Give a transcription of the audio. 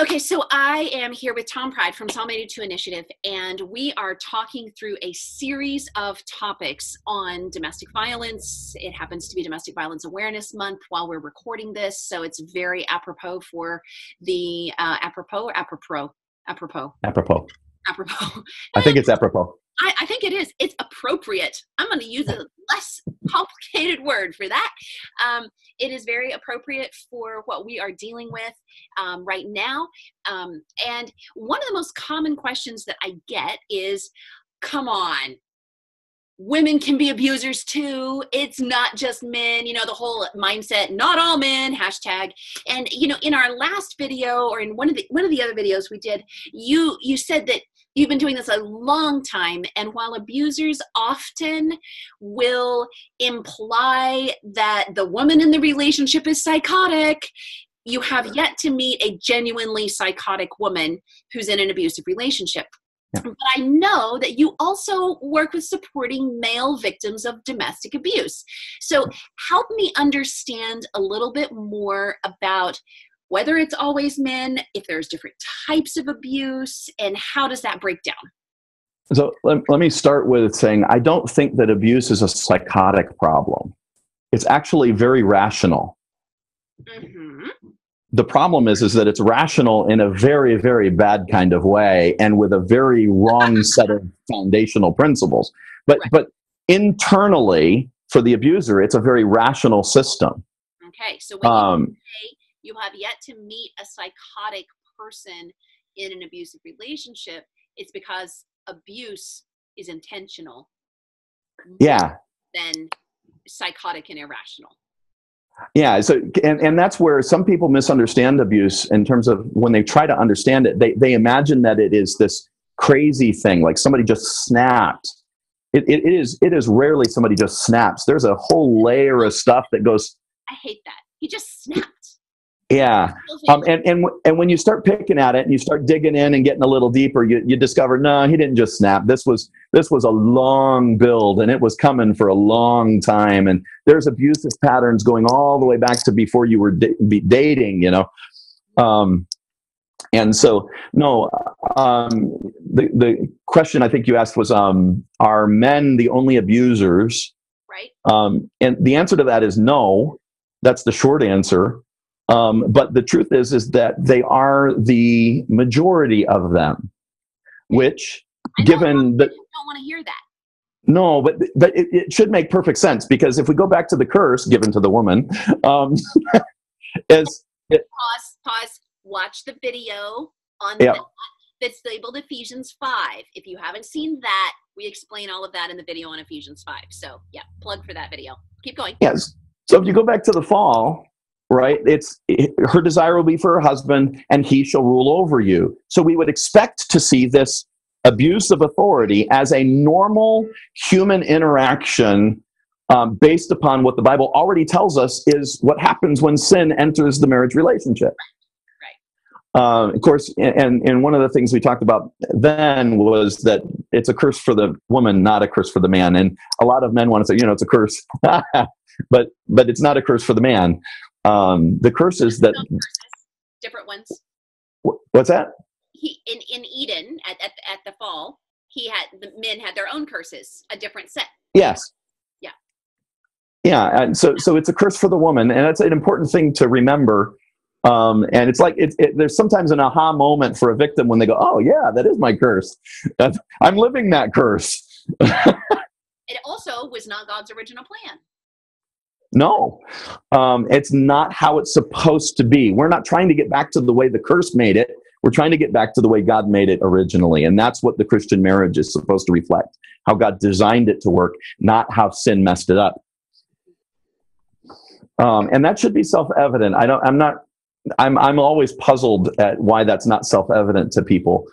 Okay, so I am here with Tom Pride from Psalm 82 Initiative, and we are talking through a series of topics on domestic violence. It happens to be Domestic Violence Awareness Month while we're recording this, so it's very apropos for the apropos. I think it's apropos. I think it is. It's appropriate. I'm going to use a less complicated word for that. It is very appropriate for what we are dealing with right now. And one of the most common questions that I get is, come on, women can be abusers too. It's not just men, you know, the whole mindset, not all men, hashtag. And, you know, in our last video or in one of the other videos we did, you said that you've been doing this a long time, and while abusers often will imply that the woman in the relationship is psychotic, you have yet to meet a genuinely psychotic woman who's in an abusive relationship. Yeah. But I know that you also work with supporting male victims of domestic abuse. So help me understand a little bit more about whether it's always men, if there's different types of abuse, and how does that break down? So let me start with saying, I don't think that abuse is a psychotic problem. It's actually very rational. Mm-hmm. The problem is that it's rational in a very, very bad kind of way and with a very wrong set of foundational principles. But internally, for the abuser, it's a very rational system. Okay, so when you say you have yet to meet a psychotic person in an abusive relationship, it's because abuse is intentional. Yeah. Than psychotic and irrational. Yeah. So, and that's where some people misunderstand abuse in terms of when they try to understand it, they imagine that it is this crazy thing, like somebody just snapped. It is rarely somebody just snaps. There's a whole layer of stuff that goes. I hate that. He just snapped. Yeah. And when you start picking at it and you start digging in and getting a little deeper, you discover, no, he didn't just snap. This was a long build, and it was coming for a long time. And there's abusive patterns going all the way back to before you were dating, you know? And so, no, the question I think you asked was, are men the only abusers? Right. And the answer to that is no. That's the short answer. But the truth is that they are the majority of them, which, given that, don't want to hear that. No, but it should make perfect sense, because if we go back to the curse given to the woman, Pause. Watch the video on that that's labeled Ephesians 5. If you haven't seen that, we explain all of that in the video on Ephesians 5. So yeah, plug for that video. Keep going. Yes. So if you go back to the fall, right, her desire will be for her husband, and he shall rule over you. So we would expect to see this abuse of authority as a normal human interaction based upon what the Bible already tells us is what happens when sin enters the marriage relationship. Right. Of course, and one of the things we talked about then was that it's a curse for the woman, not a curse for the man. And a lot of men want to say, it's a curse, but it's not a curse for the man. The curse is that different ones. What's that? In Eden at the fall, the men had their own curses, a different set. Yes. Yeah. Yeah, and so it's a curse for the woman, and that's an important thing to remember. And it's like there's sometimes an aha moment for a victim when they go, "Oh yeah, that is my curse. I'm living that curse." It also was not God's original plan. No, it's not how it's supposed to be. We're not trying to get back to the way the curse made it. We're trying to get back to the way God made it originally. And that's what the Christian marriage is supposed to reflect, how God designed it to work, not how sin messed it up. And that should be self-evident. I'm always puzzled at why that's not self-evident to people.